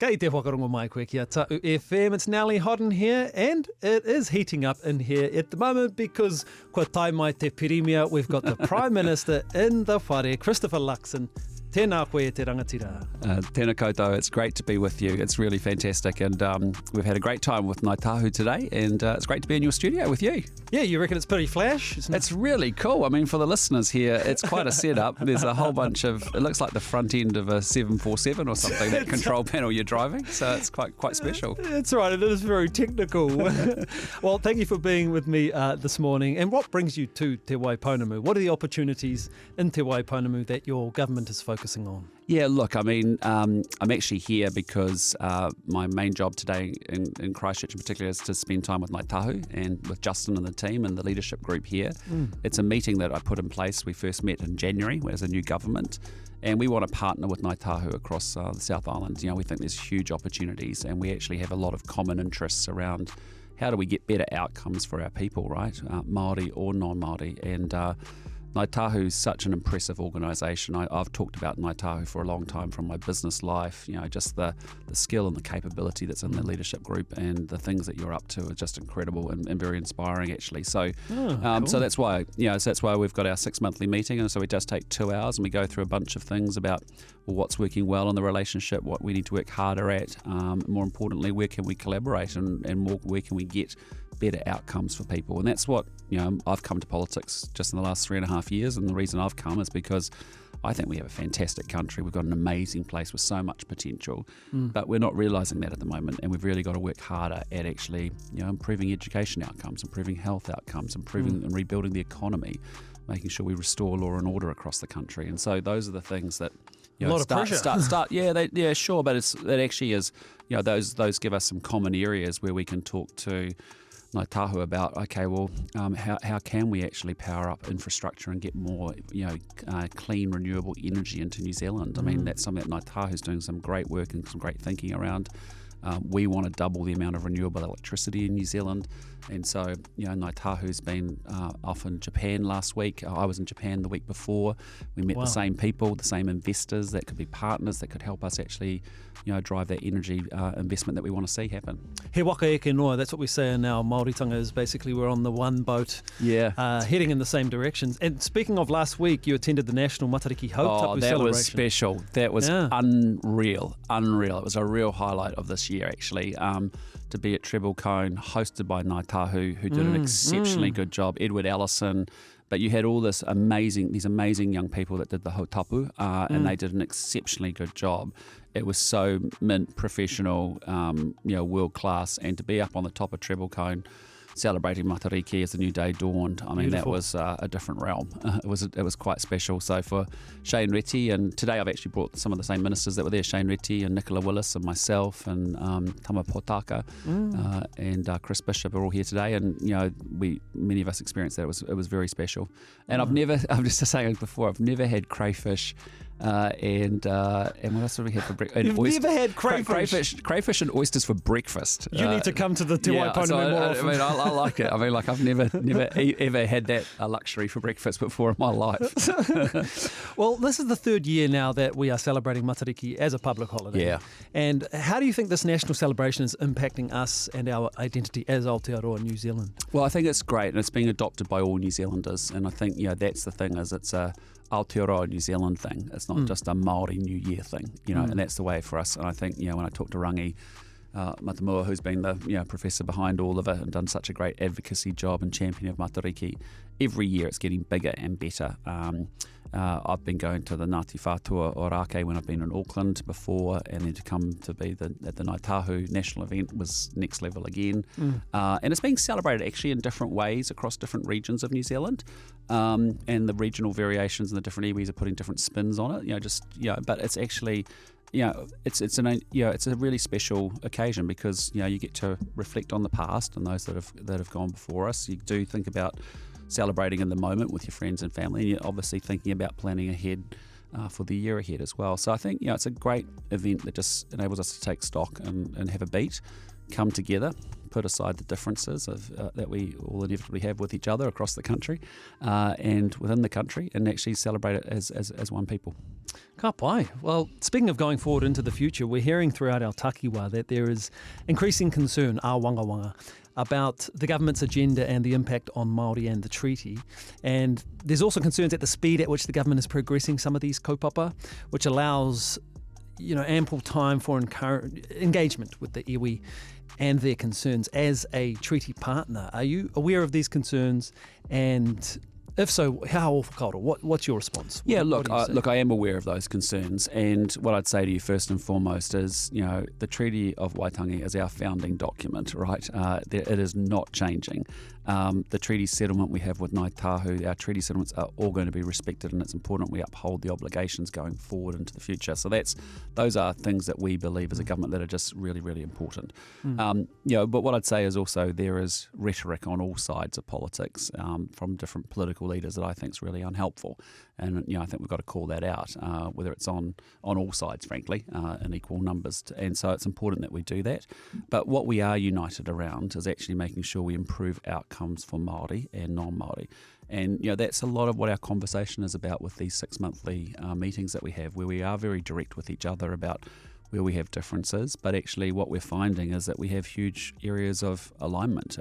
Kei te whakarongo mai koe ki a Tau FM. It's nearly hot in here, and it is heating up in here at the moment because kua tai mai te pirimia, we've got the Prime Minister in the whare, Christopher Luxon. Tēnā koe e te rangatira. Tēnā koutou, it's great to be with you. It's really fantastic, and we've had a great time with Ngāi Tahu today, and it's great to be in your studio with you. Yeah, you reckon it's pretty flash? It's really cool. I mean, for the listeners here, it's quite a setup. There's a whole bunch of, it looks like the front end of a 747 or something, that control panel you're driving, so it's quite special. It's right, it is very technical. Well, thank you for being with me this morning. And what brings you to Te Waipounamu? What are the opportunities in Te Waipounamu that your government is focusing on? Yeah, look, I mean, I'm actually here because my main job today in Christchurch in particular is to spend time with Ngāi Tahu and with Justin and the team and the leadership group here. It's a meeting that I put in place. We first met in January as a new government, and we want to partner with Ngāi Tahu across the South Island. You know, we think there's huge opportunities, and we actually have a lot of common interests around how do we get better outcomes for our people, right? Māori or non-Māori, and Ngāi Tahu is such an impressive organisation. I've talked about Ngāi Tahu for a long time from my business life. You know, just the skill and the capability that's in the leadership group and the things that you're up to are just incredible and very inspiring, actually. So, cool. So that's why that's why we've got our 6 monthly meeting, and so we just take 2 hours and we go through a bunch of things about what's working well in the relationship, what we need to work harder at. More importantly, where can we collaborate and more, where can we get better outcomes for people. And that's what, I've come to politics just in the last 3.5 years, and the reason I've come is because I think we have a fantastic country. We've got an amazing place with so much potential, but we're not realising that at the moment, and we've really got to work harder at actually improving education outcomes, improving health outcomes, improving and rebuilding the economy, making sure we restore law and order across the country. And so those are the things that a lot of pressure. Sure, but it actually is. Those give us some common areas where we can talk to Ngāi Tahu about, okay, well, how can we actually power up infrastructure and get more, clean, renewable energy into New Zealand? I mean, that's something that Ngāi Tahu's doing some great work and some great thinking around. We want to double the amount of renewable electricity in New Zealand. And so, Ngāi Tahu's been off in Japan last week. I was in Japan the week before. We met the same people, the same investors that could be partners that could help us actually, drive that energy investment that we want to see happen. He waka eke noa, that's what we say in our Māoritanga, is basically we're on the one boat heading in the same directions. And speaking of last week, you attended the National Matariki Hautapu celebration. That was special. That was unreal. It was a real highlight of this year, actually, to be at Treble Cone, hosted by Ngāi Tahu, who did an exceptionally good job, Edward Allison. But you had all these amazing young people that did the hautapu, and they did an exceptionally good job. It was so mint, professional, world class, and to be up on the top of Treble Cone celebrating Matariki as the new day dawned. I mean, Beautiful. That was a different realm. It was quite special. So for Shane Reti, and today I've actually brought some of the same ministers that were there, Shane Reti and Nicola Willis and myself and Tama Potaka and Chris Bishop are all here today, and many of us experienced that. It was very special. And I'm just saying before, I've never had crayfish. And what else did we have for breakfast? You've never had crayfish? Crayfish and oysters for breakfast. You need to come to the Te Waipounamu more often. I mean, I like it. I mean, like, I've never ever had that luxury for breakfast before in my life. Well, this is the third year now that we are celebrating Matariki as a public holiday. Yeah. And how do you think this national celebration is impacting us and our identity as Aotearoa New Zealand? Well, I think it's great, and it's being adopted by all New Zealanders. And I think that's the thing, is it's a Aotearoa New Zealand thing. It's not just a Māori New Year thing, and that's the way for us. And I think, when I talk to Rangi Matamua, who's been the professor behind all of it and done such a great advocacy job and champion of Matariki, every year it's getting bigger and better. I've been going to the Ngāti Whātua Orake when I've been in Auckland before, and then to come to be at the Ngāi Tahu national event was next level again. And it's being celebrated actually in different ways across different regions of New Zealand, and the regional variations and the different iwis are putting different spins on it. But it's actually, it's a really special occasion because you get to reflect on the past and those that have gone before us. You do think about celebrating in the moment with your friends and family, and you're obviously thinking about planning ahead for the year ahead as well. So I think it's a great event that just enables us to take stock and have a beat, come together, put aside the differences that we all inevitably have with each other across the country and within the country, and actually celebrate it as one people. Ka pai. Well, speaking of going forward into the future, we're hearing throughout our takiwa that there is increasing concern, wanga wanga, about the government's agenda and the impact on Māori and the treaty. And there's also concerns at the speed at which the government is progressing some of these kaupapa, which allows ample time for engagement with the iwi and their concerns as a treaty partner. Are you aware of these concerns? And if so, how Kōrero? What's your response? Yeah, look, I am aware of those concerns, and what I'd say to you first and foremost is, the Treaty of Waitangi is our founding document, right? It is not changing. The treaty settlement we have with Ngāi Tahu, our treaty settlements are all going to be respected, and it's important we uphold the obligations going forward into the future. So those are things that we believe as a government that are just really, really important. But what I'd say is also there is rhetoric on all sides of politics from different political leaders that I think is really unhelpful, and I think we've got to call that out, whether it's on all sides, frankly, in equal numbers. And so it's important that we do that. But what we are united around is actually making sure we improve outcomes for Māori and non-Māori. And that's a lot of what our conversation is about with these 6 monthly meetings that we have, where we are very direct with each other about where we have differences. But actually what we're finding is that we have huge areas of alignment.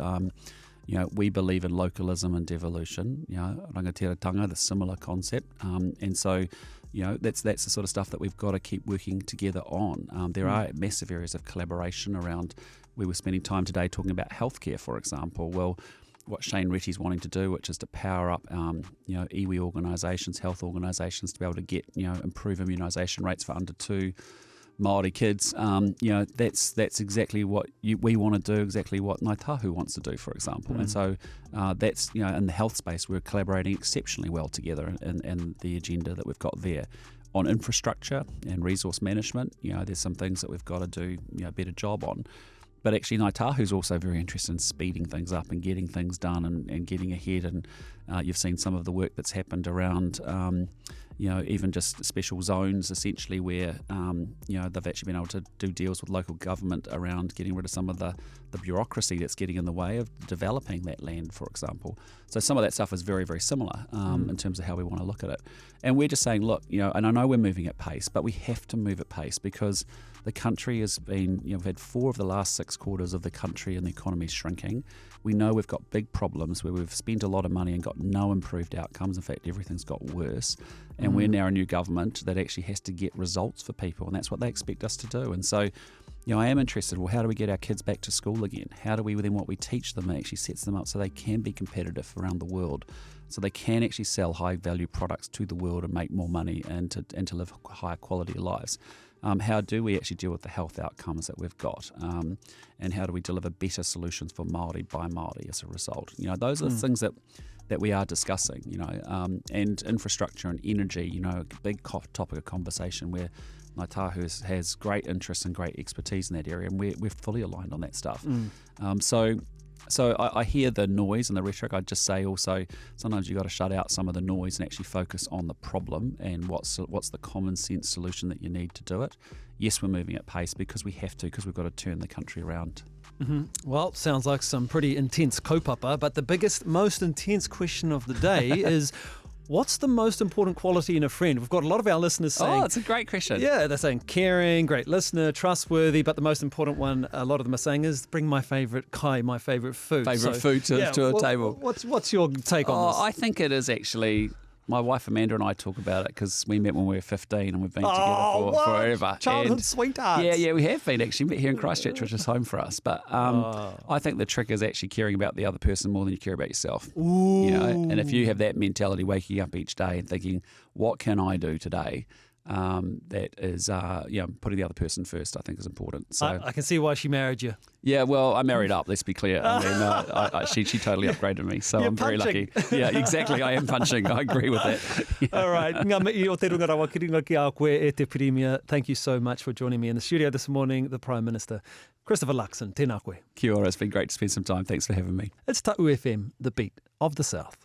We believe in localism and devolution, rangatiratanga, the similar concept. And so, that's the sort of stuff that we've got to keep working together on. There are massive areas of collaboration around. We were spending time today talking about healthcare, for example. Well, what Shane Retty's wanting to do, which is to power up, iwi organisations, health organisations, to be able to get, improve immunisation rates for under 2 Māori kids. That's exactly what we want to do, exactly what Ngāi Tahu wants to do, for example. And so that's, in the health space, we're collaborating exceptionally well together in the agenda that we've got there. On infrastructure and resource management, there's some things that we've got to do a better job on. But actually, Ngāi Tahu's also very interested in speeding things up and getting things done and getting ahead. And you've seen some of the work that's happened around, even just special zones, essentially, where, they've actually been able to do deals with local government around getting rid of some of the bureaucracy that's getting in the way of developing that land, for example. So some of that stuff is very, very similar in terms of how we want to look at it. And we're just saying, look, and I know we're moving at pace, but we have to move at pace because the country has been, we've had 4 of the last 6 quarters of the country and the economy shrinking. We know we've got big problems where we've spent a lot of money and got no improved outcomes. In fact, everything's got worse. And we're now a new government that actually has to get results for people, and that's what they expect us to do. And so, I am interested, well, how do we get our kids back to school again? How do we, within what we teach them, actually sets them up so they can be competitive around the world, so they can actually sell high-value products to the world and make more money and to live higher quality lives? How do we actually deal with the health outcomes that we've got? And how do we deliver better solutions for Māori by Māori as a result? Those are the things that we are discussing, and infrastructure and energy, a big topic of conversation where Ngāi Tahu has great interest and great expertise in that area, and we're fully aligned on that stuff. So I hear the noise and the rhetoric. I'd just say also sometimes you've got to shut out some of the noise and actually focus on the problem and what's the common sense solution that you need to do it. Yes, we're moving at pace because we have to, because we've got to turn the country around. Well, sounds like some pretty intense kaupapa, but the most intense question of the day is, what's the most important quality in a friend? We've got a lot of our listeners saying... Oh, it's a great question. Yeah, they're saying caring, great listener, trustworthy, but the most important one a lot of them are saying is bring my favourite my favourite food. Favourite food to a table. What's your take on this? I think it is actually... My wife Amanda and I talk about it because we met when we were 15 and we've been together forever. Childhood sweethearts. Yeah, we have been actually. Met here in Christchurch, which is home for us. But I think the trick is actually caring about the other person more than you care about yourself. Ooh. And if you have that mentality, waking up each day and thinking, what can I do today? That is, putting the other person first, I think, is important. So I can see why she married you. Yeah, well, I married up, let's be clear. I mean, she totally upgraded me, so You're I'm very punching. lucky. Yeah, exactly, I am punching. I agree with that. Yeah. All right. Ngā mihi o te runga rawa ki runga ki a koe e te pirimia. Thank you so much for joining me in the studio this morning, the Prime Minister, Christopher Luxon. Tēnā koe. Kia ora, it's been great to spend some time. Thanks for having me. It's Ta'u FM, the beat of the South.